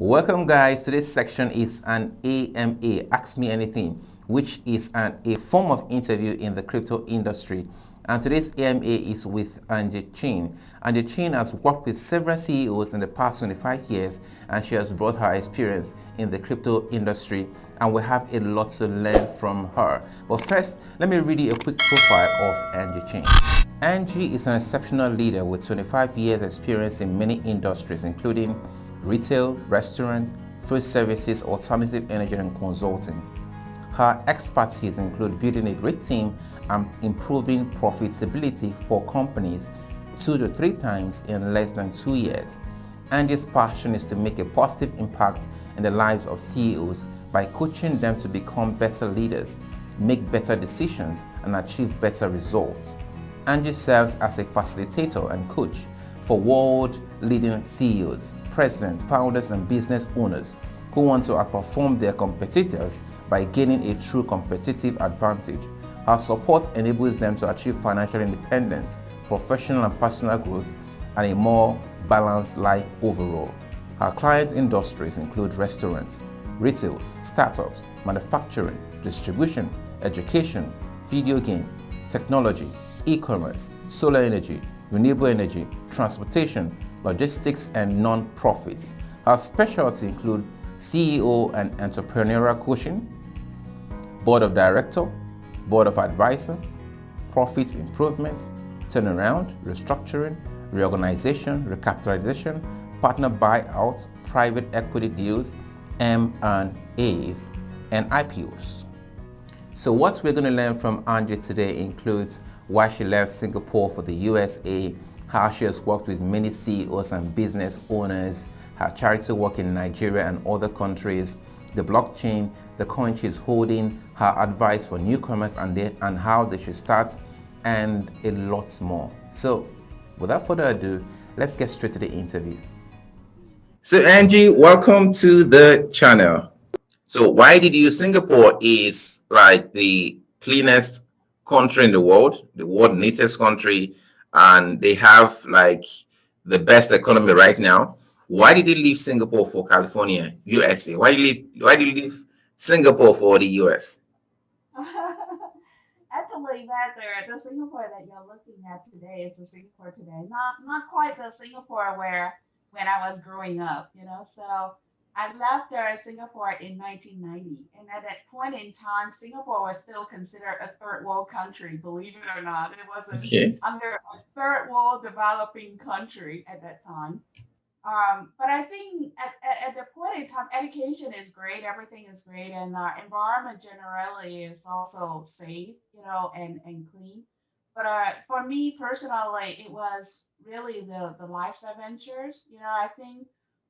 Welcome guys, today's section is an AMA, Ask Me Anything, which is a form of interview in the crypto industry. And today's AMA is with Angy. Angy has worked with several CEOs in the past 25 years, and she has brought her experience in the crypto industry, and we have a lot to learn from her. But first, let me read you a quick profile of Angy. Angy is an exceptional leader with 25 years experience in many industries, including retail, restaurants, food services, alternative energy, and consulting. Her expertise include building a great team and improving profitability for companies 2 to 3 times in less than 2 years. Angy's passion is to make a positive impact in the lives of CEOs by coaching them to become better leaders, make better decisions, and achieve better results. Angy serves as a facilitator and coach for world-leading CEOs, presidents, founders, and business owners who want to outperform their competitors by gaining a true competitive advantage. Her support enables them to achieve financial independence, professional and personal growth, and a more balanced life overall. Her client industries include restaurants, retails, startups, manufacturing, distribution, education, video game, technology, e-commerce, solar energy, renewable energy, transportation, logistics, and non-profits. Her specialties include CEO and entrepreneurial coaching, board of director, board of advisor, profit improvement, turnaround, restructuring, reorganization, recapitalization, partner buyout, private equity deals, M&As, and IPOs. So what we're going to learn from Angy today includes why she left Singapore for the U.S.A, how she has worked with many CEOs and business owners, her charity work in Nigeria and other countries, the blockchain, the coin she's holding, her advice for newcomers and how they should start, and a lot more. So without further ado, let's get straight to the interview. So Angy, welcome to the channel. So why did you? Singapore is like the cleanest country in the world neatest country, and they have like the best economy right now. Why did you leave Singapore for California, USA? Why did you leave Singapore for the US? Actually, the Singapore that you're looking at today is the Singapore today. Not quite the Singapore where when I was growing up. So I left Singapore in 1990, and at that point in time, Singapore was still considered a third world country. Believe it or not, it was Okay. under a third world developing country at that time. But I think at the point in time, education is great, everything is great, and environment generally is also safe, and clean. But for me personally, it was really the life's adventures. I think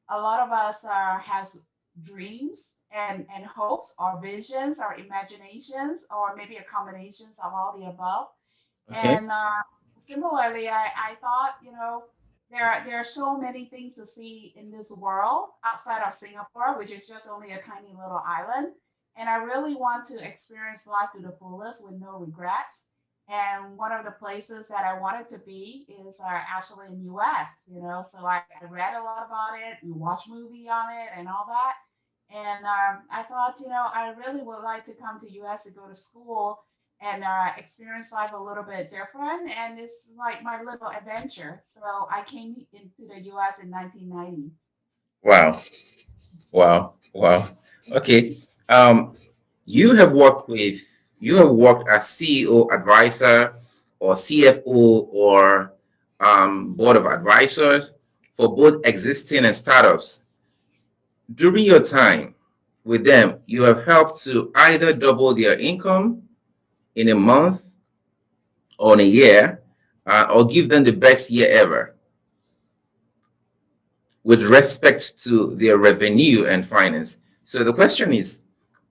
a lot of us has dreams and hopes or visions or imaginations or maybe a combinations of all the above. Okay. And similarly, I thought, there are so many things to see in this world outside of Singapore, which is just only a tiny little island. And I really want to experience life to the fullest with no regrets. And one of the places that I wanted to be is actually in U.S. So I read a lot about it, we watched movie on it and all that. And I thought, I really would like to come to U.S. to go to school and experience life a little bit different. And it's like my little adventure. So I came into the US in 1990. Wow. Wow. Wow. Okay. Um, you have worked as CEO advisor or CFO or board of advisors for both existing and startups. During your time with them, you have helped to either double their income in a month or in a year, or give them the best year ever with respect to their revenue and finance. So the question is,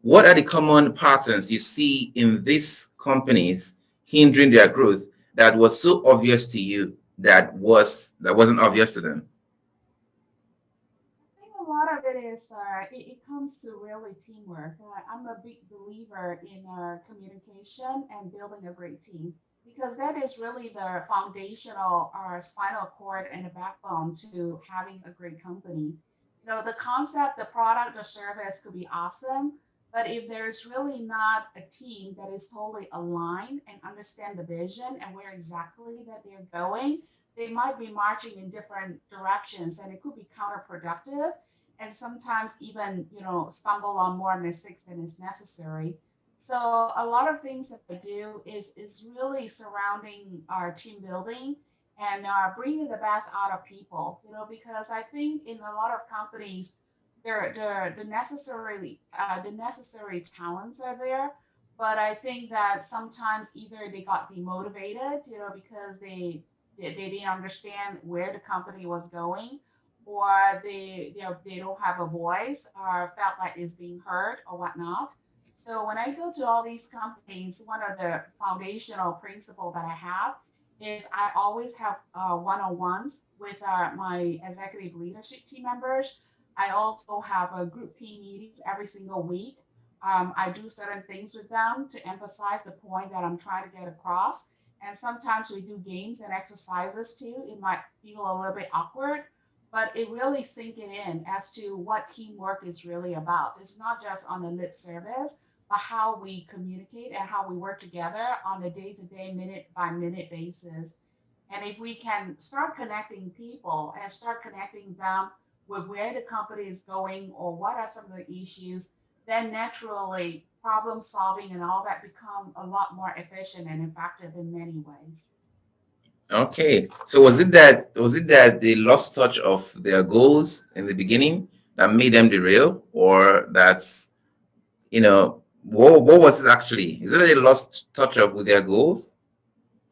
what are the common patterns you see in these companies hindering their growth that was so obvious to you that wasn't obvious to them? I think a lot of it is it comes to really teamwork. I'm a big believer in communication and building a great team because that is really the foundational spinal cord and the backbone to having a great company. the concept, the product, the service could be awesome, but if there's really not a team that is totally aligned and understand the vision and where exactly that they're going, they might be marching in different directions, and it could be counterproductive, and sometimes even stumble on more mistakes than is necessary. So a lot of things that I do is really surrounding our team building and bringing the best out of people. Because I think in a lot of companies, the necessary talents are there, but I think that sometimes either they got demotivated, because they didn't understand where the company was going, or they don't have a voice or felt like it's being heard or whatnot. So when I go to all these companies, one of the foundational principle that I have is I always have one-on-ones with my executive leadership team members. I also have a group team meetings every single week. I do certain things with them to emphasize the point that I'm trying to get across. And sometimes we do games and exercises too. It might feel a little bit awkward, but it really sinking in as to what teamwork is really about. It's not just on the lip service, but how we communicate and how we work together on a day-to-day, minute-by-minute basis. And if we can start connecting people and start connecting them with where the company is going or what are some of the issues, then naturally problem solving and all that become a lot more efficient and effective in many ways. Okay. So was it that they lost touch of their goals in the beginning that made them derail, or that's what was it actually? Is it that they lost touch of with their goals?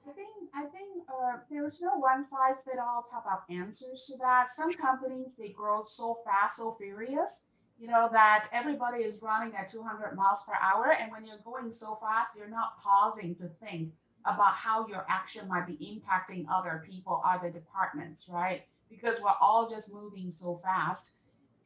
I think there's no one size fit all type of answers to that. Some companies they grow so fast, so furious, that everybody is running at 200 miles per hour, and when you're going so fast, you're not pausing to think about how your action might be impacting other people, other departments, right? Because we're all just moving so fast,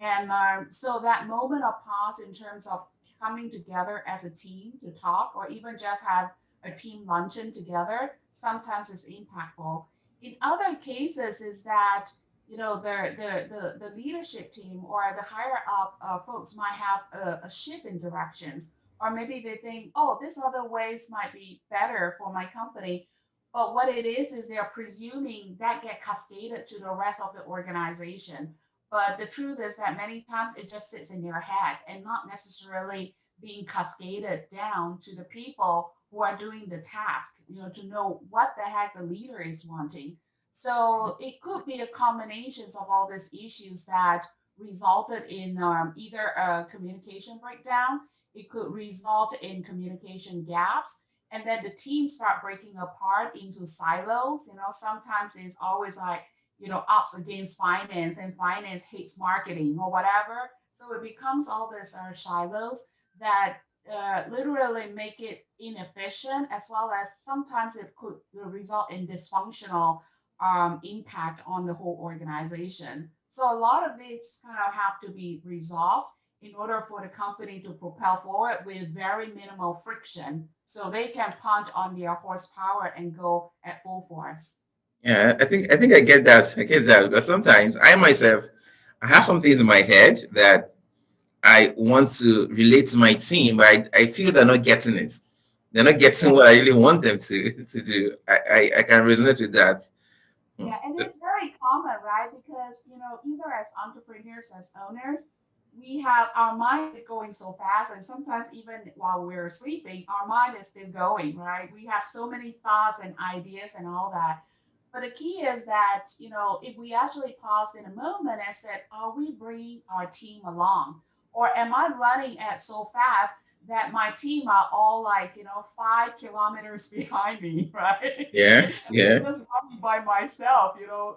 and so that moment of pause in terms of coming together as a team to talk, or even just have a team luncheon together, sometimes is impactful. In other cases, is that the leadership team or the higher up folks might have a shift in directions, or maybe they think, oh, this other ways might be better for my company. But what it is they're presuming that get cascaded to the rest of the organization. But the truth is that many times it just sits in their head and not necessarily being cascaded down to the people who are doing the task, to know what the heck the leader is wanting. So it could be a combination of all these issues that resulted in either a communication breakdown, it could result in communication gaps, and then the team start breaking apart into silos. Sometimes it's always like, ops against finance, and finance hates marketing or whatever. So it becomes all these silos that literally make it inefficient, as well as sometimes it could result in dysfunctional impact on the whole organization. So a lot of these kind of have to be resolved in order for the company to propel forward with very minimal friction, so they can punch on their horsepower and go at full force. Yeah, I think I get that. I get that. But sometimes I myself, I have some things in my head that I want to relate to my team, but I feel they're not getting it. They're not getting Yeah. what I really want them to do. I can resonate with that. Hmm. Yeah, and it's very common, right? Because, either as entrepreneurs, as owners, we have our mind is going so fast, and sometimes even while we're sleeping, our mind is still going, right? We have so many thoughts and ideas and all that. But the key is that, if we actually pause in a moment and said, are we bringing our team along? Or am I running at so fast that my team are all like, 5 kilometers behind me, right? Yeah, I'm yeah, just running by myself,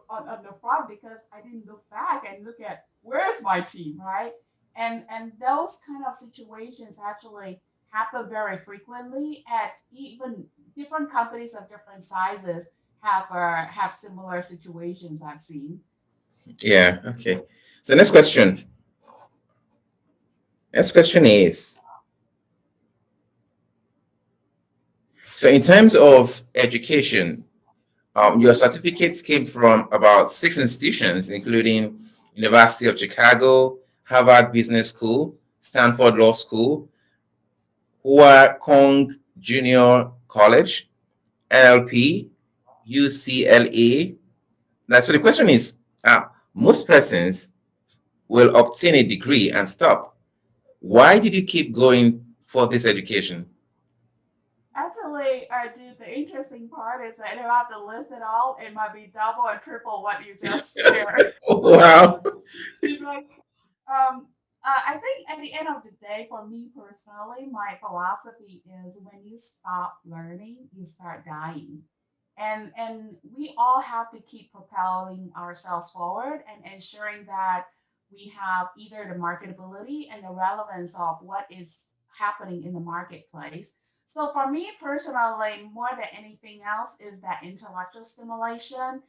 on the front because I didn't look back and look at where's my team, right? And those kind of situations actually happen very frequently at even different companies of different sizes have similar situations I've seen. yeah. Okay. So next question. Next question is, so in terms of education, your Mhm. certificates came from about six institutions, including University of Chicago, Harvard Business School, Stanford Law School, Hua Kong Junior College, NLP, UCLA. Now, so the question is, most persons will obtain a degree and stop. Why did you keep going for this education? Actually, Jude, the interesting part is that if I have to list it all, it might be double or triple what you just shared. Wow. It's like, I think at the end of the day, for me personally, my philosophy is when you stop learning, you start dying. And we all have to keep propelling ourselves forward and ensuring that we have either the marketability and the relevance of what is happening in the marketplace. So for me personally, more than anything else, is that intellectual stimulation.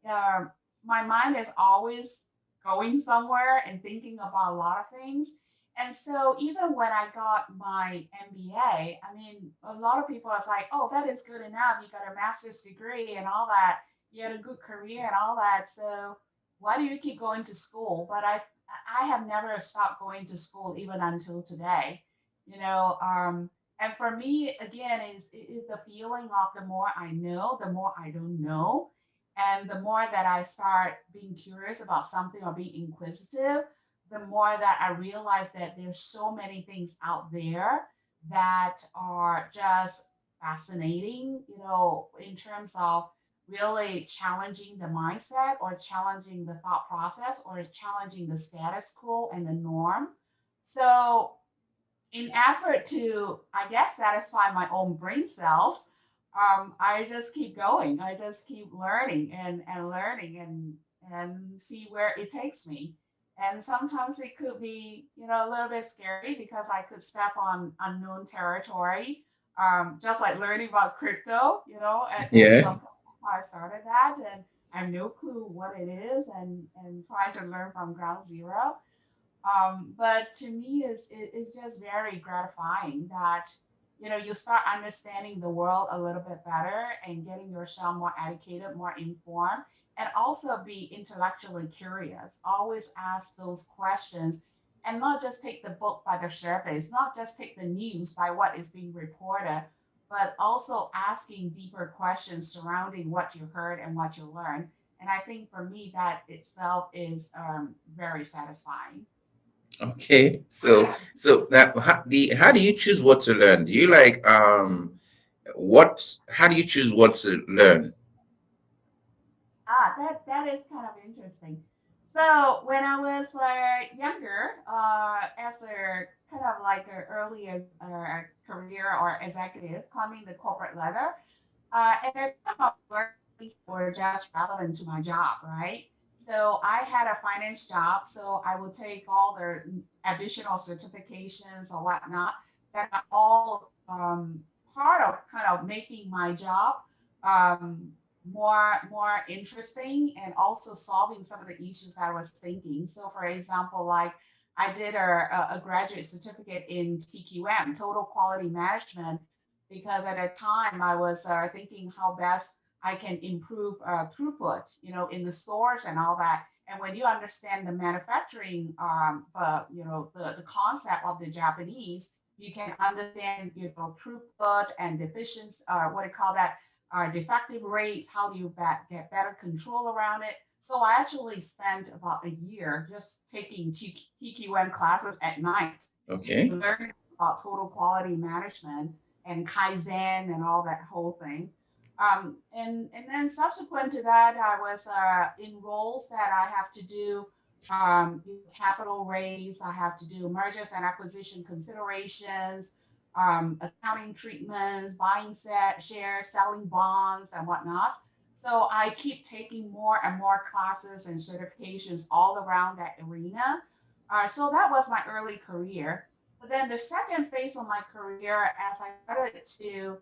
uh, my mind is always going somewhere and thinking about a lot of things. And so even when I got my MBA, I mean, a lot of people are like, oh, that is good enough. You got a master's degree and all that. You had a good career and all that. So why do you keep going to school? But I have never stopped going to school even until today. You know, and for me, again, is the feeling of the more I know, the more I don't know, and the more that I start being curious about something or being inquisitive, the more that I realize that there's so many things out there that are just fascinating, you know, in terms of really challenging the mindset or challenging the thought process or challenging the status quo and the norm. So in effort to, I guess, satisfy my own brain cells, I just keep going. I just keep learning and learning and see where it takes me. And sometimes it could be, you know, a little bit scary because I could step on unknown territory, just like learning about crypto, you know, at Yeah. some point I started that and I have no clue what it is and trying to learn from ground zero. But to me, is just very gratifying that you know you start understanding the world a little bit better and getting yourself more educated, more informed, and also be intellectually curious. Always ask those questions and not just take the book by the surface, not just take the news by what is being reported, but also asking deeper questions surrounding what you heard and what you learned. And I think for me, that itself is very satisfying. Okay. So now, how do you choose what to learn? Do you like what? How do you choose what to learn? That is kind of interesting. So when I was younger, as a kind of like an early career or executive climbing the corporate ladder, and then of workplace were just relevant to my job, right? So I had a finance job, so I would take all the additional certifications or whatnot that are all part of kind of making my job um, more interesting and also solving some of the issues that I was thinking. So, for example, like I did a graduate certificate in TQM, Total Quality Management, because at the time I was thinking how best I can improve throughput, you know, in the stores and all that. And when you understand the manufacturing, you know, the concept of the Japanese, you can understand, you know, throughput and deficiency, what do you call that, defective rates. How do you get better control around it? So I actually spent about a year just taking TQM classes at night Okay. to learn about total quality management and Kaizen and all that whole thing. And then subsequent to that, I was in roles that I have to do capital raise, I have to do mergers and acquisition considerations, accounting treatments, buying set shares, selling bonds, and whatnot. So I keep taking more and more classes and certifications all around that arena. So that was my early career. But then the second phase of my career, as I started to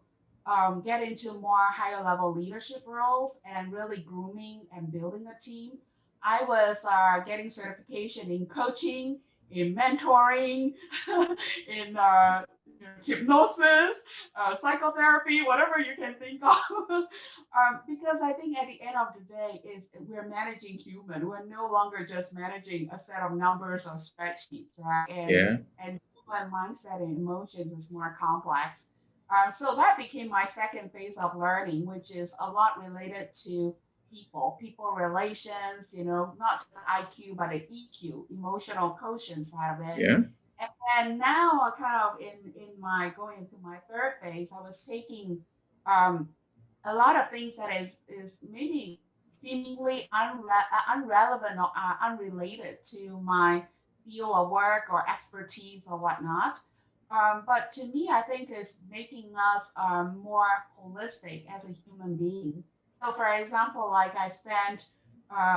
get into more higher level leadership roles and really grooming and building a team, I was getting certification in coaching, in mentoring, in hypnosis, psychotherapy, whatever you can think of. Because I think at the end of the day, is we're managing human. We're no longer just managing a set of numbers or spreadsheets, right? Yeah. And human mindset and emotions is more complex. So that became my second phase of learning, which is a lot related to people relations, not just IQ, but the EQ, emotional quotient side of it. Yeah. And now I kind of in my going into my third phase, I was taking um, a lot of things that is maybe seemingly unrelevant or unrelated to my field of work or expertise or whatnot. But to me, I think is making us more holistic as a human being. So, for example, like I spent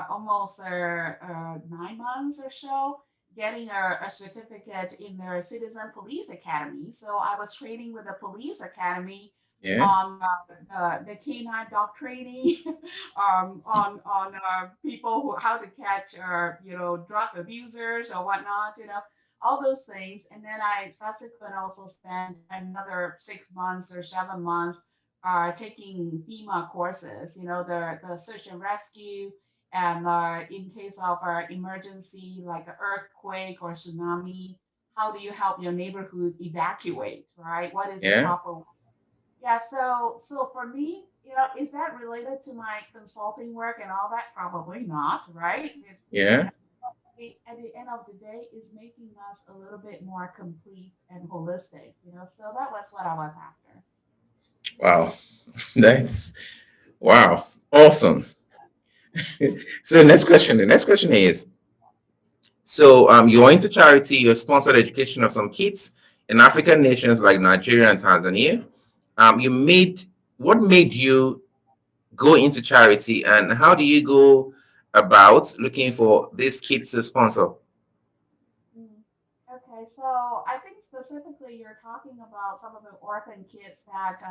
almost 9 months or so getting a certificate in their Citizen Police Academy. So I was training with the police academy Yeah. on the canine dog training, on people who how to catch drug abusers or whatnot, all those things. And then I subsequently also spent another 6 months or 7 months taking FEMA courses, the search and rescue, and in case of emergency like an earthquake or tsunami, how do you help your neighborhood evacuate, right? What is the Yeah. proper? Yeah, so for me, is that related to my consulting work and all that? Probably not, right? Yeah. At the end of the day, is making us a little bit more complete and holistic, So that was what I was after. Wow. That's wow. Awesome. So the next question is, so you're into charity, you sponsored education of some kids in African nations like Nigeria and Tanzania. You made what made you go into charity, and how do you go about looking for these kids to sponsor? Mm. Okay, so I think specifically you're talking about some of the orphan kids that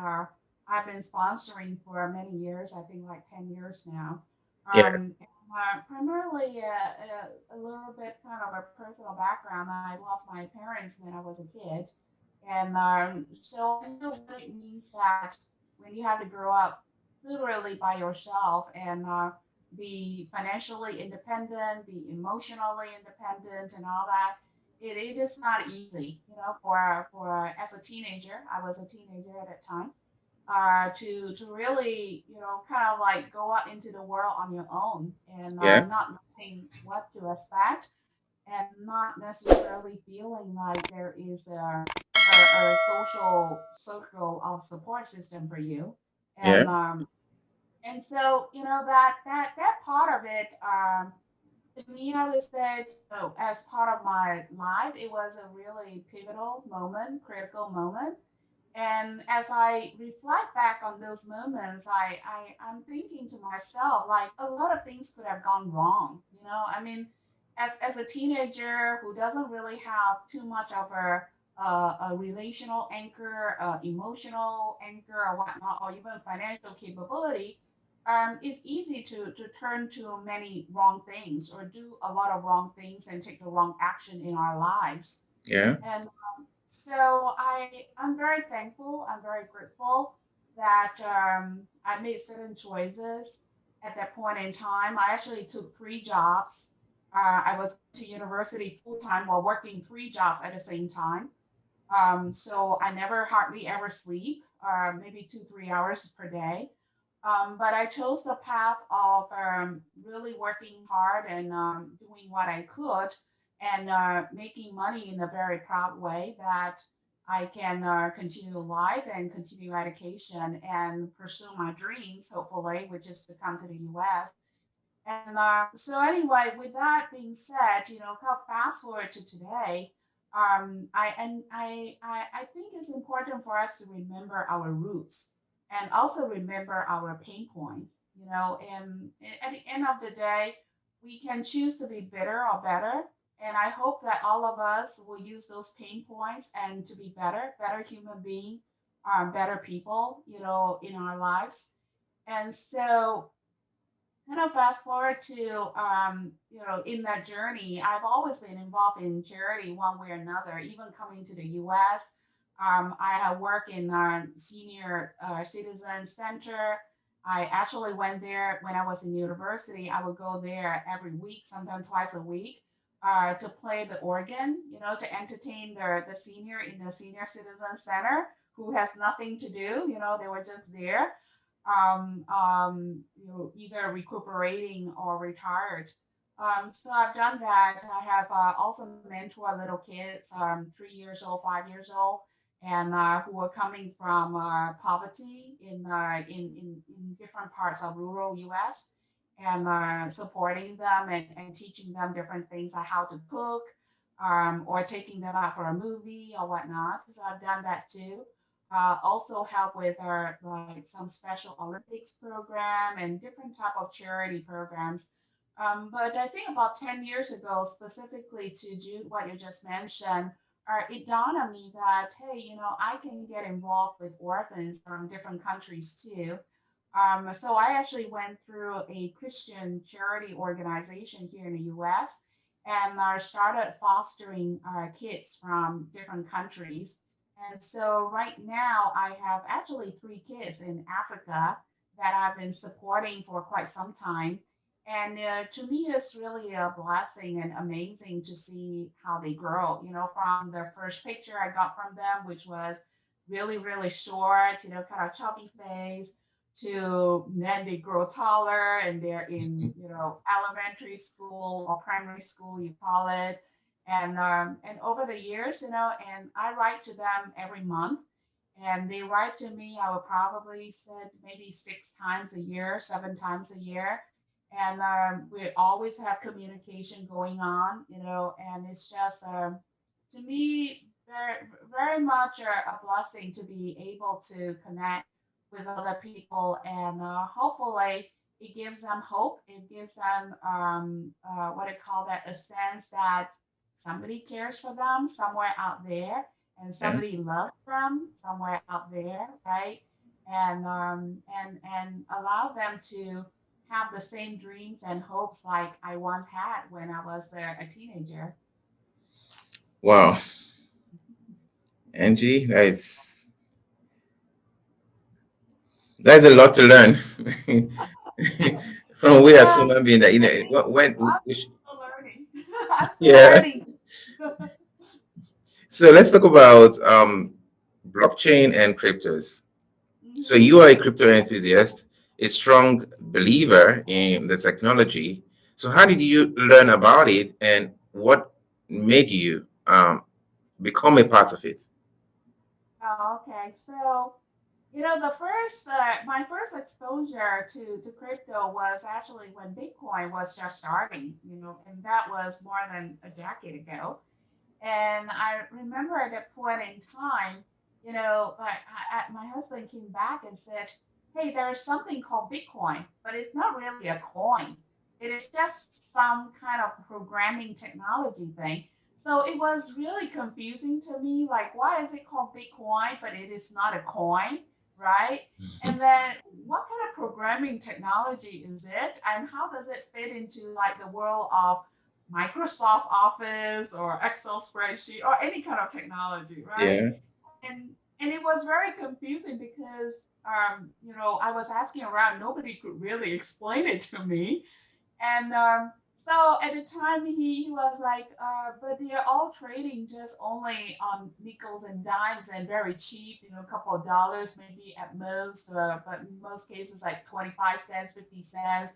I've been sponsoring for many years. I think like 10 years now. Yeah. Primarily a little bit kind of a personal background. I lost my parents when I was a kid, and so I know what it means that when you have to grow up literally by yourself and be financially independent, be emotionally independent, and all that it is not easy, for as a teenager. I was a teenager at that time. To really, kind of like go out into the world on your own and Yeah. not knowing what to expect and not necessarily feeling like there is a social circle of support system for you. Yeah. And so, that part of it, to me, I would say, as part of my life, it was a really pivotal moment, critical moment. And as I reflect back on those moments, I'm thinking to myself, like a lot of things could have gone wrong. I mean, as a teenager who doesn't really have too much of a relational anchor, emotional anchor, or whatnot, or even financial capability, it's easy to turn to many wrong things or do a lot of wrong things and take the wrong action in our lives. Yeah. And so I'm very thankful. I'm very grateful that I made certain choices at that point in time. I actually took 3 jobs. I was to university full time while working 3 jobs at the same time. So I never hardly ever sleep, maybe 2, 3 hours per day. But I chose the path of really working hard and doing what I could and making money in a very proud way that I can continue life and continue education and pursue my dreams, hopefully, which is to come to the US. And so anyway, with that being said, kind of fast forward to today, I think it's important for us to remember our roots and also remember our pain points. And at the end of the day, we can choose to be bitter or better. And I hope that all of us will use those pain points and to be better human being, better people, in our lives. And so kind of fast forward to in that journey, I've always been involved in charity one way or another, even coming to the US. I have worked in our senior citizen center. I actually went there when I was in university. I would go there every week, sometimes twice a week, to play the organ, to entertain the senior in the senior citizen center who has nothing to do. They were just there, either recuperating or retired. So I've done that. I have also mentored little kids, 3 years old, 5 years old, and who are coming from poverty in different parts of rural U.S. and supporting them and teaching them different things like how to cook, or taking them out for a movie or whatnot. So I've done that too. Also help with our like some special Olympics program and different type of charity programs. But I think about 10 years ago, specifically to Jude, what you just mentioned, it dawned on me that, hey, I can get involved with orphans from different countries too. So I actually went through a Christian charity organization here in the US and started fostering kids from different countries. And so right now I have actually 3 kids in Africa that I've been supporting for quite some time. And to me, it's really a blessing and amazing to see how they grow. From the first picture I got from them, which was really, really short, kind of chubby face, to then they grow taller and they're in, elementary school or primary school, you call it. And over the years, and I write to them every month, and they write to me. I would probably said maybe 6 times a year, 7 times a year, and we always have communication going on, and it's just to me very very much a blessing to be able to connect with other people, and hopefully it gives them hope. It gives them what I call that, a sense that somebody cares for them somewhere out there, and Yeah. somebody loves them somewhere out there, right? And allow them to have the same dreams and hopes like I once had when I was a teenager. Wow, Angie, that's a lot to learn from we as Yeah, human being. That I'm we still learning. I'm still yeah. learning. So let's talk about blockchain and cryptos. So Hmm. you are a crypto enthusiast, a strong believer in the technology. So how did you learn about it, and what made you become a part of it? Oh, okay. So, my first exposure to crypto was actually when Bitcoin was just starting, and that was more than a decade ago. And I remember at that point in time, my husband came back and said, "Hey, there's something called Bitcoin, but it's not really a coin. It is just some kind of programming technology thing." So it was really confusing to me. Like, why is it called Bitcoin, but it is not a coin, right? And then what kind of programming technology is it? And how does it fit into like the world of Microsoft Office or Excel spreadsheet or any kind of technology, right? Yeah. And it was very confusing because I was asking around, nobody could really explain it to me. And so at the time, he was like, but they're all trading just only on nickels and dimes and very cheap, a couple of dollars maybe at most, but in most cases like 25 cents, 50 cents.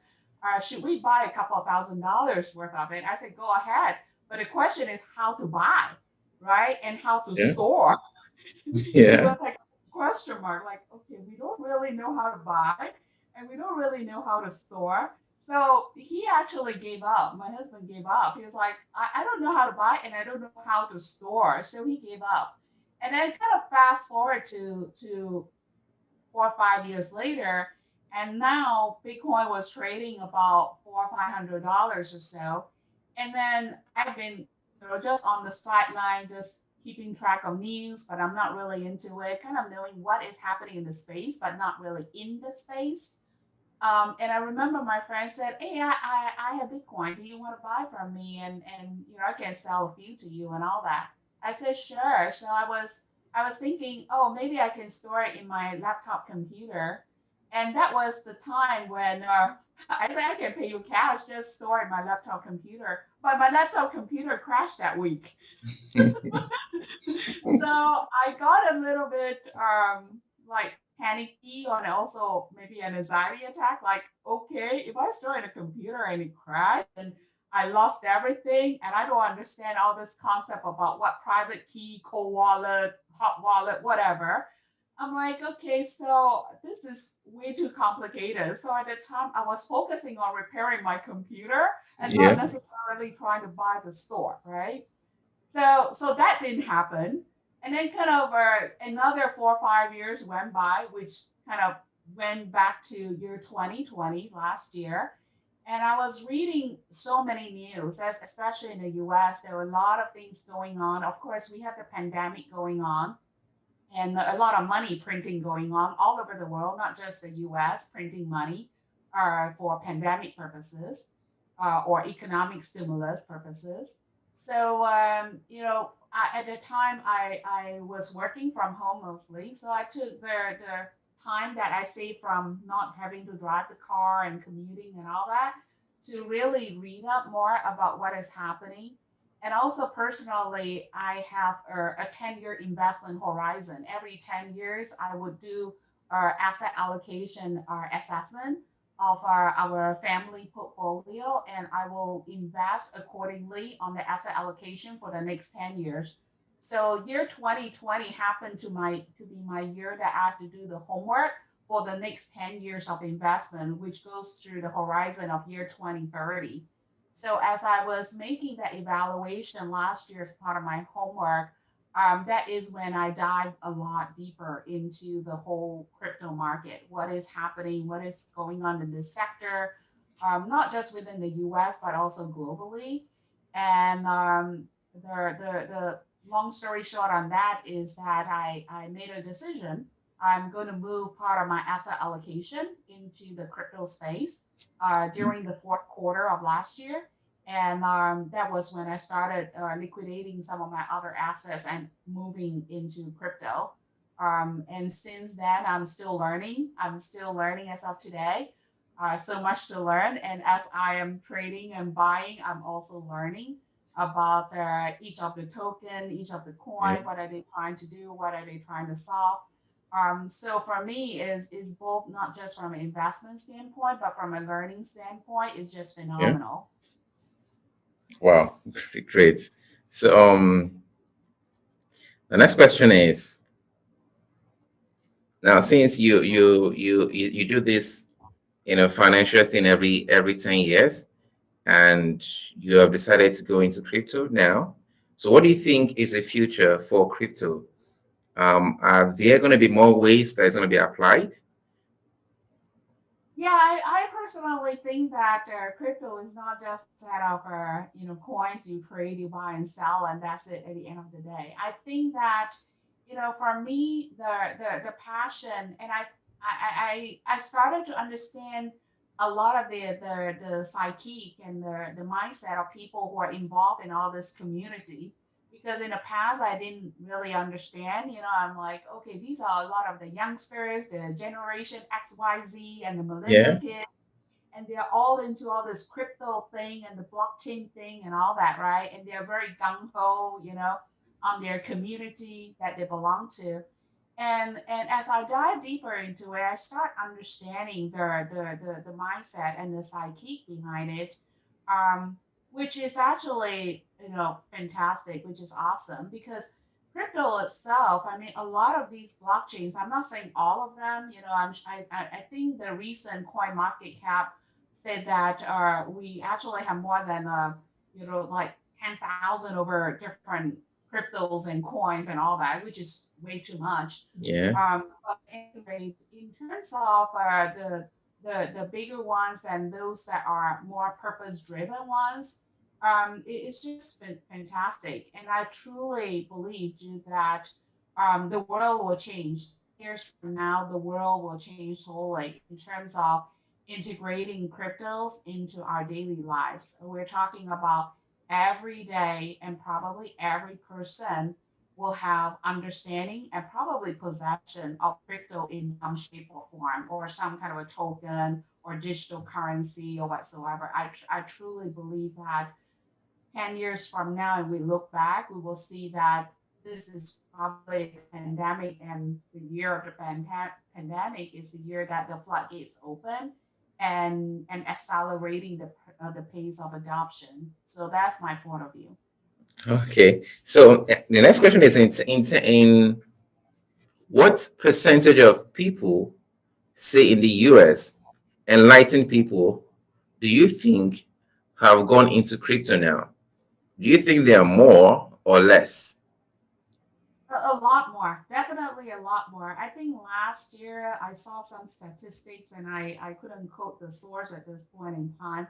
Should we buy a couple of $1,000s worth of it? I said, go ahead. But the question is how to buy, right? And how to Yeah. store. It Yeah. was like a question mark, like, okay, we don't really know how to buy and we don't really know how to store. So he actually gave up. My husband gave up. He was like, I don't know how to buy and I don't know how to store. So he gave up. And then kind of fast forward to 4 or 5 years later, and now Bitcoin was trading about $400 or $500 or so. And then I've been, just on the sideline, just keeping track of news, but I'm not really into it. Kind of knowing what is happening in the space, but not really in the space. And I remember my friend said, "Hey, I have Bitcoin. Do you want to buy from me? And I can sell a few to you and all that." I said, "Sure." So I was thinking, oh, maybe I can store it in my laptop computer. And that was the time when I said, I can pay you cash, just store it in my laptop computer. But my laptop computer crashed that week. So I got a little bit like panicky and also maybe an anxiety attack. Like, okay, if I store in a computer and it crashed and I lost everything and I don't understand all this concept about what private key, cold wallet, hot wallet, whatever. I'm like, okay, so this is way too complicated. So at the time, I was focusing on repairing my computer and not Yeah. necessarily trying to buy the store, right? So that didn't happen. And then kind of another 4 or 5 years went by, which kind of went back to year 2020 last year. And I was reading so many news, especially in the US. There were a lot of things going on. Of course, we have the pandemic going on and a lot of money printing going on all over the world, not just the US, printing money for pandemic purposes or economic stimulus purposes. So, at the time I was working from home mostly. So I took the time that I saved from not having to drive the car and commuting and all that to really read up more about what is happening. And also personally, I have a 10-year investment horizon. Every 10 years, I would do our asset allocation assessment of our family portfolio, and I will invest accordingly on the asset allocation for the next 10 years. So year 2020 happened to be my year that I have to do the homework for the next 10 years of investment, which goes through the horizon of year 2030. So as I was making that evaluation last year as part of my homework, that is when I dived a lot deeper into the whole crypto market. What is happening? What is going on in this sector? Not just within the U.S. but also globally. And the long story short on that is that I made a decision. I'm going to move part of my asset allocation into the crypto space during the fourth quarter of last year. And that was when I started liquidating some of my other assets and moving into crypto. And since then, I'm still learning. I'm still learning as of today. So much to learn. And as I am trading and buying, I'm also learning about each of the token, each of the Yeah. coin. What are they trying to do? What are they trying to solve? So for me, is both not just from an investment standpoint, but from a learning standpoint, is just Yeah. phenomenal. Wow. Great. So the next question is, now since you do this, financial thing every 10 years, and you have decided to go into crypto now. So what do you think is the future for crypto? Are there going to be more ways that is going to be applied? Yeah, I personally think that crypto is not just a set of coins you trade, you buy and sell, and that's it at the end of the day. I think that for me the passion, and I started to understand a lot of the psyche and the mindset of people who are involved in all this community. Because in the past I didn't really understand. I'm like, okay, these are a lot of the youngsters, the generation XYZ and the millennial Yeah. kids, and they're all into all this crypto thing and the blockchain thing and all that, right? And they're very gung ho, on their community that they belong to. And as I dive deeper into it, I start understanding the mindset and the psyche behind it, um, which is actually fantastic, which is awesome because crypto itself, I mean, a lot of these blockchains, I'm not saying all of them, I think the recent coin market cap said that we actually have more than like 10,000 over different cryptos and coins and all that, which is way too much. Yeah. But anyway, in terms of the bigger ones and those that are more purpose driven ones, it's just fantastic. And I truly believe, Jude, that the world will change. 10 years from now, the world will change wholly in terms of integrating cryptos into our daily lives. We're talking about every day and probably every person will have understanding and probably possession of crypto in some shape or form, or some kind of a token or digital currency or whatsoever. I truly believe that 10 years from now, and we look back, we will see that this is probably the pandemic, and the year of the pandemic is the year that the floodgates open and accelerating the pace of adoption. So that's my point of view. Okay. So the next question is in what percentage of people, say in the US, enlightened people, do you think have gone into crypto now? Do you think there are more or less? A lot more, definitely a lot more. I think last year I saw some statistics, and I couldn't quote the source at this point in time.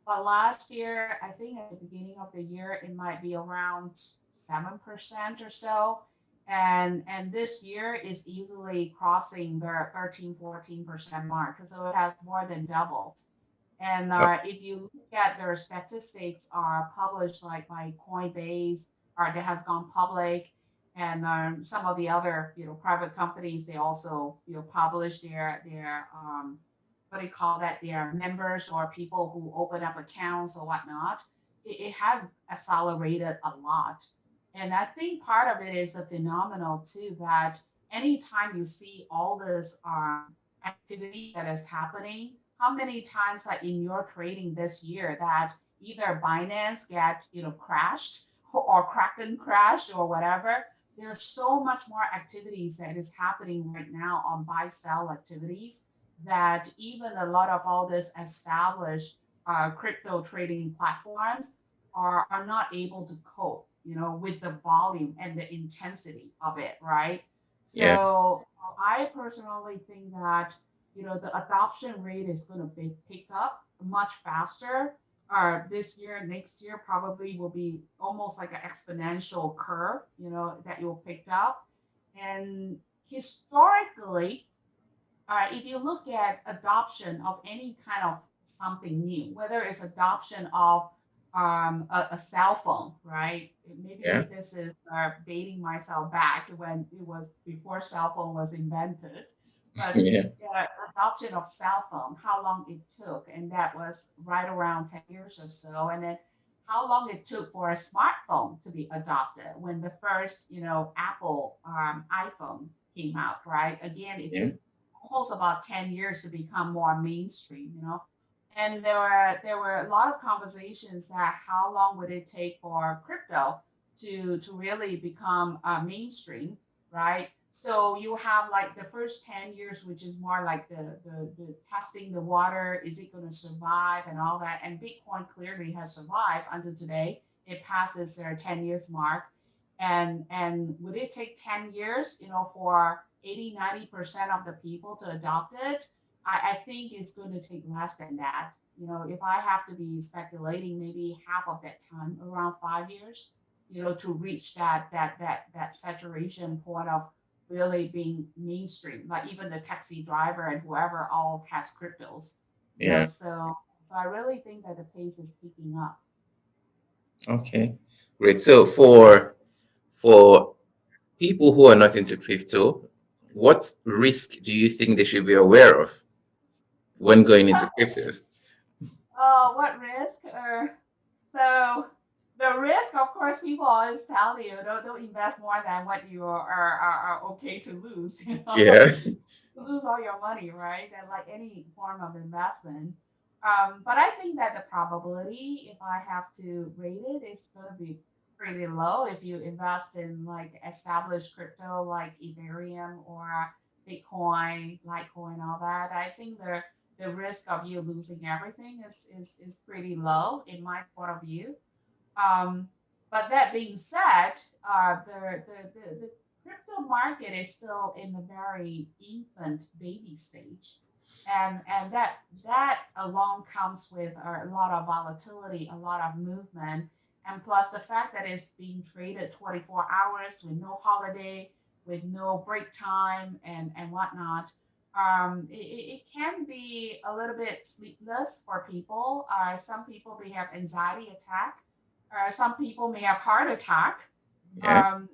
But last year, I think at the beginning of the year, it might be around 7% or so. And this year is easily crossing the 13-14% mark. So it has more than doubled. And Uh, if you look at their statistics are published like by Coinbase, or that has gone public, and some of the other private companies, they also publish their what do you call that, their members or people who open up accounts or whatnot. It has accelerated a lot. And I think part of it is the phenomenal too, that anytime you see all this activity that is happening, how many times like in your trading this year that either Binance get crashed, or Kraken crashed or whatever. There's so much more activities that is happening right now on buy sell activities, that even a lot of all this established crypto trading platforms are not able to cope, with the volume and the intensity of it, right? yeah, So I personally think that the adoption rate is going to pick up much faster. This year, next year probably will be almost like an exponential curve, that you'll pick up. And historically, if you look at adoption of any kind of something new, whether it's adoption of a cell phone, right? yeah, Maybe this is dating myself back when it was before cell phone was invented, but yeah, adoption of cell phone, how long it took, and that was right around 10 years or so, and then how long it took for a smartphone to be adopted when the first, Apple iPhone came out, right? Again, it yeah, took almost about 10 years to become more mainstream. And there were a lot of conversations that how long would it take for crypto to really become mainstream, right? So you have like the first 10 years, which is more like the testing the water, is it going to survive and all that. And Bitcoin clearly has survived until today. It passes their 10 years mark. And would it take 10 years, for 80-90% of the people to adopt it? I think it's going to take less than that. If I have to be speculating, maybe half of that time, around 5 years, to reach that saturation point of really being mainstream. Like even the taxi driver and whoever all has cryptos. yeah. So I really think that the pace is picking up. Okay, great. So for people who are not into crypto, what risk do you think they should be aware of when going into cryptos? Oh, what risk? So the risk, of course, people always tell you don't invest more than what you are okay to lose. Yeah, To lose all your money, right? And like any form of investment. But I think that the probability, if I have to rate it, is going to be pretty low if you invest in like established crypto like Ethereum or Bitcoin, Litecoin, all that. I think the risk of you losing everything is pretty low in my point of view. Um, but that being said, the crypto market is still in the very infant baby stage. And that alone comes with a lot of volatility, a lot of movement, and plus the fact that it's being traded 24 hours with no holiday, with no break time and whatnot. It can be a little bit sleepless for people. Some people may have anxiety attack, some people may have heart attack. yeah, Um,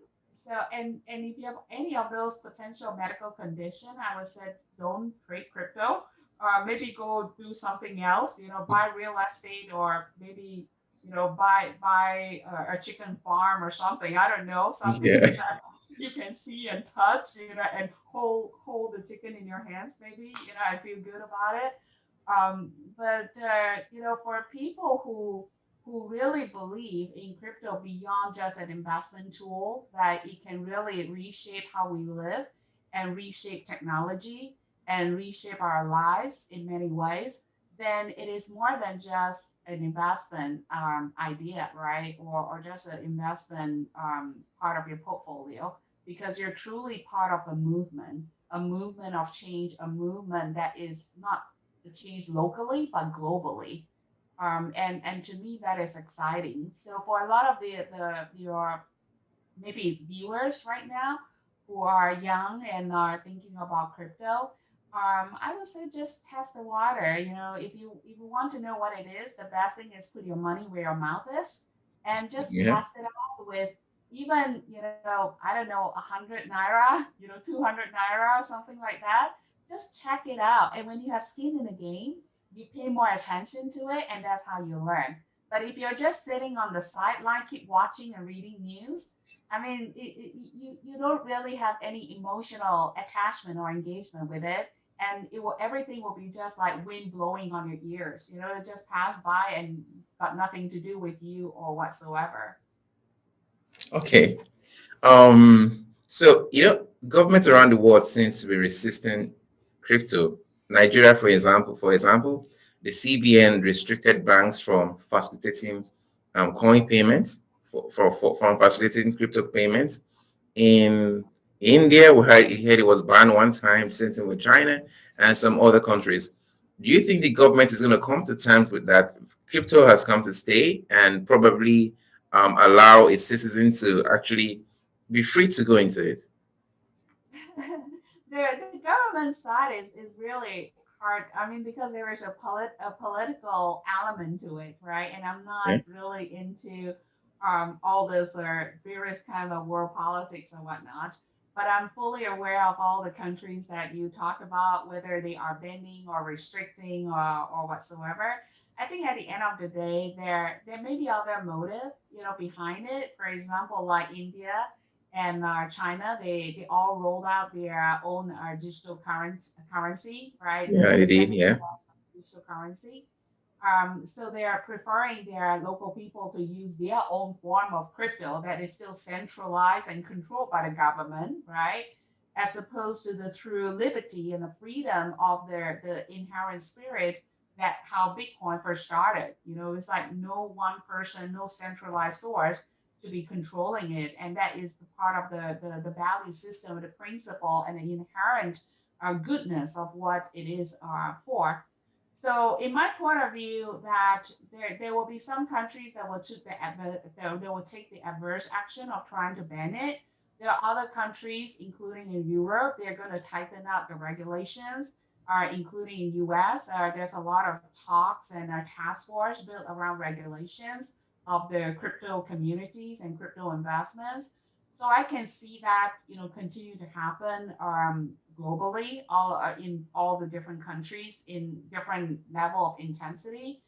So, and if you have any of those potential medical condition, I would say don't trade crypto. Maybe go do something else. Buy real estate, or maybe buy a chicken farm or something. I don't know, something Yeah. that you can see and touch. And hold the chicken in your hands. Maybe I feel good about it. But for people who really believe in crypto beyond just an investment tool, that it can really reshape how we live and reshape technology and reshape our lives in many ways, then it is more than just an investment idea, right? Or just an investment part of your portfolio, because you're truly part of a movement of change, a movement that is not the change locally, but globally. And to me, that is exciting. So for a lot of the your maybe viewers right now who are young and are thinking about crypto, I would say just test the water. If you want to know what it is, the best thing is put your money where your mouth is, and just Yeah. test it out with even I don't know, 100 naira, 200 naira, something like that. Just check it out, and when you have skin in the game, you pay more attention to it, and that's how you learn. But if you're just sitting on the sideline, keep watching and reading news, I mean, you don't really have any emotional attachment or engagement with it, and everything will be just like wind blowing on your ears. It just pass by and got nothing to do with you or whatsoever. Okay. So governments around the world seems to be resisting crypto. Nigeria, for example, the CBN restricted banks from facilitating coin payments from facilitating crypto payments. In India, we heard it was banned one time, same thing with China and some other countries. Do you think the government is going to come to terms with that? Crypto has come to stay and probably allow its citizens to actually be free to go into it. The government side is really hard. I mean, because there is a political element to it, right? And I'm not Yeah. really into all this or various kind of world politics and whatnot. But I'm fully aware of all the countries that you talk about, whether they are banning or restricting or whatsoever. I think at the end of the day, there may be other motive, behind it. For example, like India and China, they all rolled out their own digital currency, right? Yeah, The it did. Yeah. semi digital currency. So they are preferring their local people to use their own form of crypto that is still centralized and controlled by the government, right? As opposed to the true liberty and the freedom of the inherent spirit that how Bitcoin first started. It's like no one person, no centralized source to be controlling it, and that is the part of the value system, the principle, and the inherent goodness of what it is for. So, in my point of view, that there will be some countries that will they will take the adverse action of trying to ban it. There are other countries, including in Europe, they're going to tighten up the regulations. Including in U.S., there's a lot of talks and a task force built around regulations of the crypto communities and crypto investments. So I can see that continue to happen globally, all in all the different countries in different level of intensity.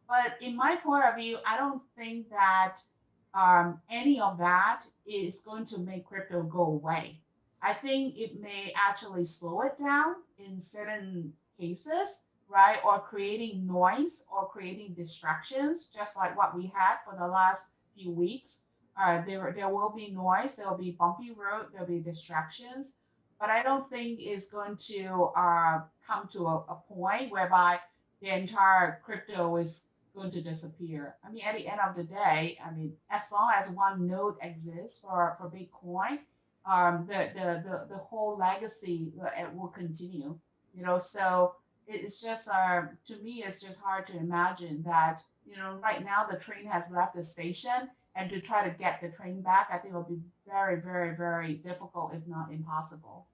But in my point of view, I don't think that any of that is going to make crypto go away. I think it may actually slow it down in certain cases, right? Or creating noise or creating distractions, just like what we had for the last few weeks. There will be noise, there will be bumpy road, there will be distractions, but I don't think it's going to come to a point whereby the entire crypto is going to disappear. I mean, at the end of the day, I mean, as long as one node exists for Bitcoin, the whole legacy will continue. So it's just to me, it's just hard to imagine that right now the train has left the station, and to try to get the train back, I think it will be very, very, very difficult, if not impossible.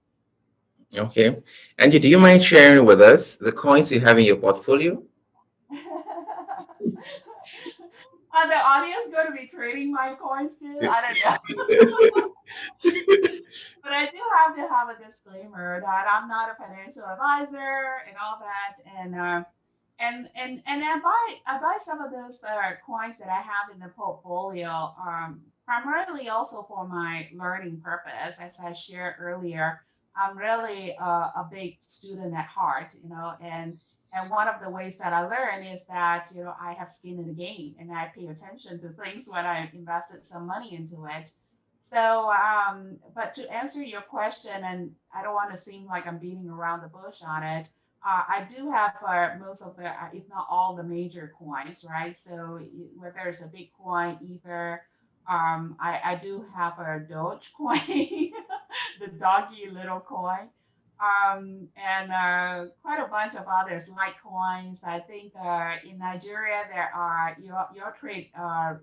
Okay. Angie, do you mind sharing with us the coins you have in your portfolio? Are the audience going to be trading my coins too? I don't know. But I do have to have a disclaimer that I'm not a financial advisor and all that, and I buy some of those coins that I have in the portfolio, primarily also for my learning purpose. As I shared earlier, I'm really a big student at heart, and one of the ways that I learn is that I have skin in the game and I pay attention to things when I invested some money into it. So, but to answer your question, and I don't want to seem like I'm beating around the bush on it. I do have most of the, if not all, the major coins, right? So whether it's a Bitcoin, Ether, I do have a Doge coin, the doggy little coin, and quite a bunch of others, Litecoins. I think in Nigeria there are your trade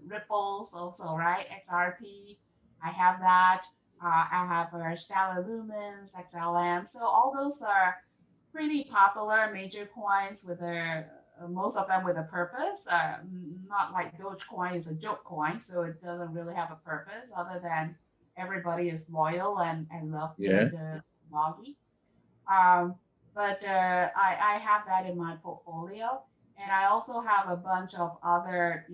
Ripples also, right? XRP. I have that. I have Stellar Lumens, XLM. So all those are pretty popular major coins with a most of them with a purpose. Not like Dogecoin is a joke coin, so it doesn't really have a purpose other than everybody is loyal and love Yeah. the doggy. Um, but I have that in my portfolio. And I also have a bunch of other,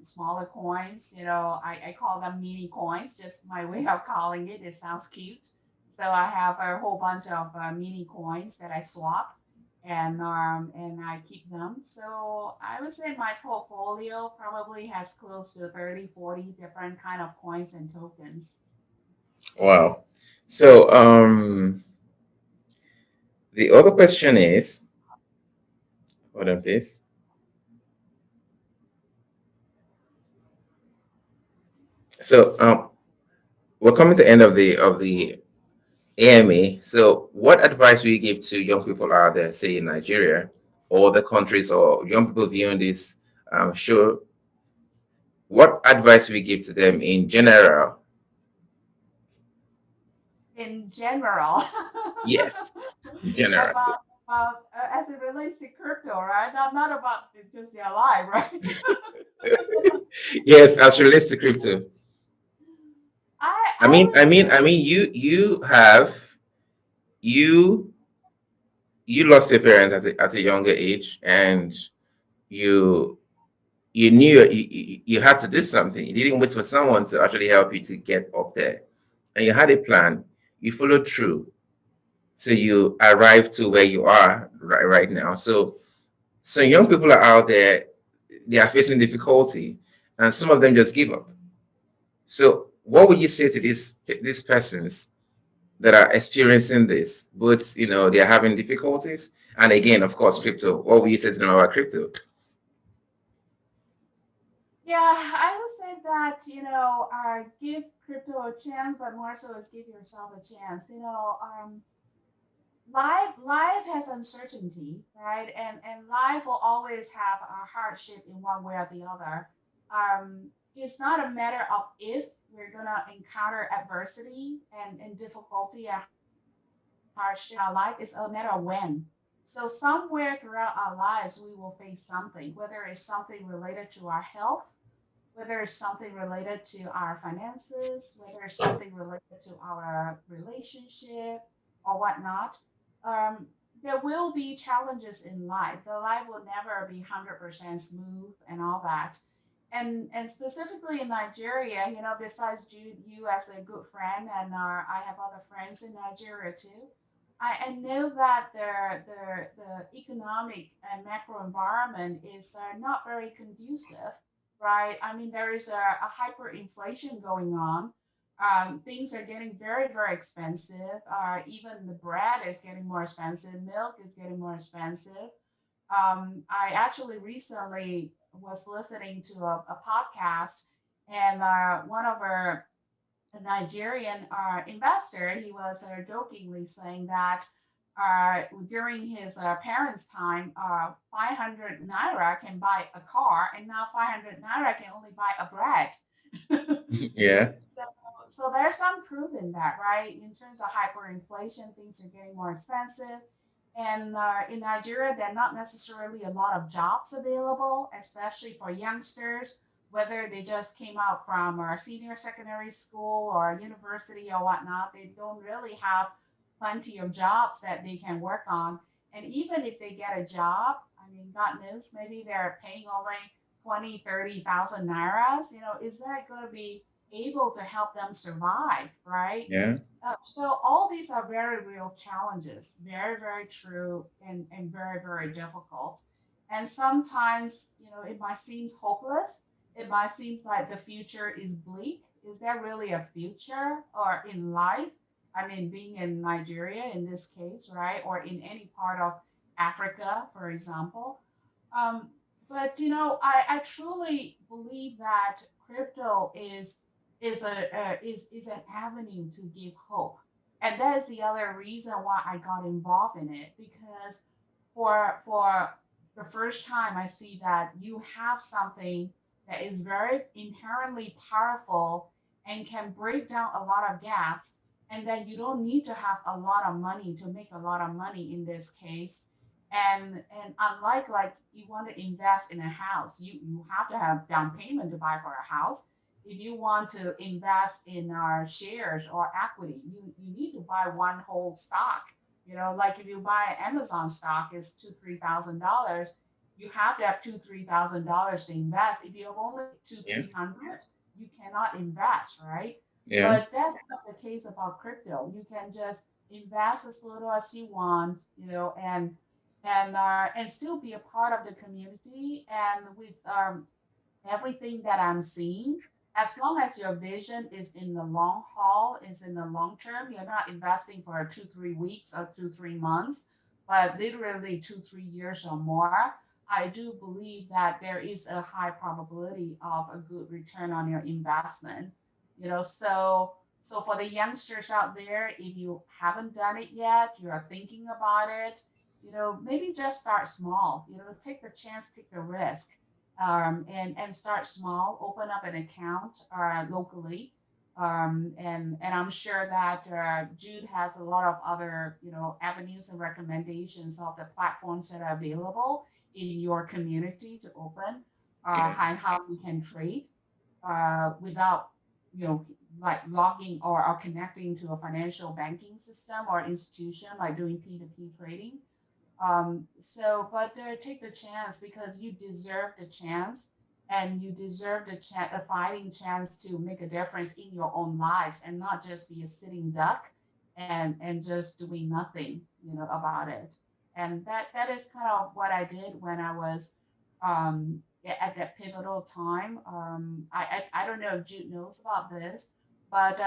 smaller coins. I call them mini coins, just my way of calling it. It sounds cute. So I have a whole bunch of mini coins that I swap and I keep them. So I would say my portfolio probably has close to 30, 40 different kind of coins and tokens. Wow. So the other question is, hold on, please. So we're coming to the end of the AMA. So what advice will you give to young people out there, say in Nigeria or other countries, or young people viewing this show? What advice will you give to them in general? In general. Yes, in general. about as it relates to crypto, right? Not about just your life, right? Yes, as relates to crypto. I I I mean, would I mean, say I mean, you you lost your parents at a younger age, and you you knew you had to do something. You didn't wait for someone to actually help you to get up there, and you had a plan. You followed through, so you arrived to where you are right now. So young people are out there, they are facing difficulty, and some of them just give up. So what would you say to these persons that are experiencing this? But they're having difficulties, and again, of course, crypto. What would you say to them about crypto? yeah, I would say that give crypto a chance, but more so is give yourself a chance. Life has uncertainty, right? And life will always have a hardship in one way or the other. It's not a matter of if we're gonna encounter adversity and difficulty and hardship in our life, it's a matter of when. So somewhere throughout our lives we will face something, whether it's something related to our health, whether it's something related to our finances, whether it's something related to our relationship or whatnot. Um, there will be challenges in life. The life will never be 100% smooth and all that. And specifically in Nigeria, besides Jude, you as a good friend, and I have other friends in Nigeria too. I know that the economic and macro environment is not very conducive, right? I mean, there is a hyperinflation going on. Things are getting very, very expensive. Even the bread is getting more expensive. Milk is getting more expensive. I actually recently was listening to a podcast, and one of our Nigerian investor, he was jokingly saying that during his parents' time, 500 naira can buy a car, and now 500 naira can only buy a bread. Yeah. So, so there's some truth in that, right? In terms of hyperinflation, things are getting more expensive. And in Nigeria, there are not necessarily a lot of jobs available, especially for youngsters. whether they just came out from a senior secondary school or university or whatnot, they don't really have plenty of jobs that they can work on. And even if they get a job, I mean, God knows, maybe they're paying only 20, 30,000 nairas. Is that going to be able to help them survive, right? Yeah. So all these are very real challenges, very, very true, and very, very difficult. And sometimes, it might seem hopeless. It might seem like the future is bleak. Is there really a future or in life? I mean, being in Nigeria in this case, right? Or in any part of Africa, for example. Um, but I truly believe that crypto is an avenue to give hope, and that is the other reason why I got involved in it, because for the first time I see that you have something that is very inherently powerful and can break down a lot of gaps, and that you don't need to have a lot of money to make a lot of money in this case. And unlike, like, you want to invest in a house, you have to have down payment to buy for a house. If you want to invest in our shares or equity, you need to buy one whole stock. Like if you buy Amazon stock, is $2,000-3,000. You have to have $2,000-3,000 to invest. If you have only two, Yeah. 300, you cannot invest, right? Yeah. But that's not the case about crypto. You can just invest as little as you want, and still be a part of the community. And with everything that I'm seeing, as long as your vision is in the long haul, is in the long term, you're not investing for 2, 3 weeks or 2, 3 months, but literally 2, 3 years or more. I do believe that there is a high probability of a good return on your investment. So for the youngsters out there, if you haven't done it yet, you are thinking about it, maybe just start small. Take the chance, take the risk, and start small. Open up an account locally, and I'm sure that Jude has a lot of other avenues and recommendations of the platforms that are available in your community to open, and how you can trade without like logging or connecting to a financial banking system or institution, like doing P2P trading. But take the chance, because you deserve the chance, and you deserve a fighting chance to make a difference in your own lives, and not just be a sitting duck and just doing nothing, about it. And that is kind of what I did when I was at that pivotal time. I don't know if Jude knows about this, but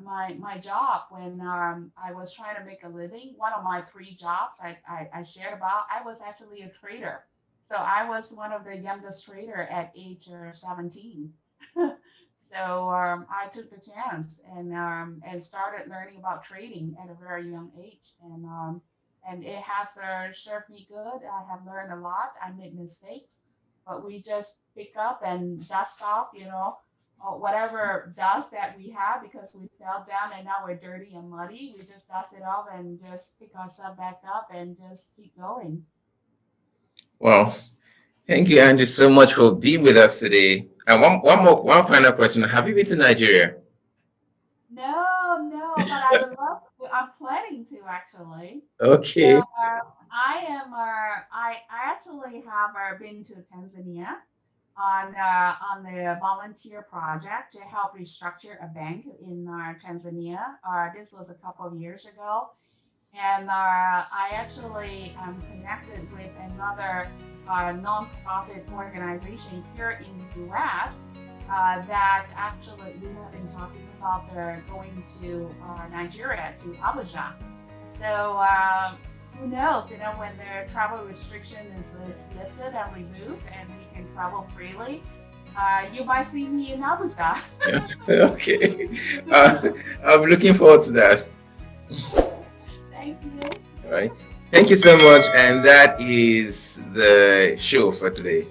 my job when I was trying to make a living, one of my 3 jobs I shared about, I was actually a trader. So I was one of the youngest trader at age 17. So I took the chance and started learning about trading at a very young age, and it has served me good. I have learned a lot. I made mistakes, but we just pick up and dust off, whatever dust that we have, because we fell down and now we're dirty and muddy. We just dust it off and just pick ourselves back up and just keep going. Well, thank you, Angie, so much for being with us today. And one final question: have you been to Nigeria? No, but I would love to. I'm planning to, actually. So Okay. I actually have been to Tanzania on the volunteer project to help restructure a bank in Tanzania. This was a couple of years ago, and I actually am connected with another nonprofit organization here in the U.S. That actually we have been talking about. They're going to Nigeria, to Abuja. So who knows? When the travel restriction is lifted and removed, and we can travel freely, you might see me in Abuja. Yeah. Okay. I'm looking forward to that. Thank you. All right. Thank you so much. And that is the show for today.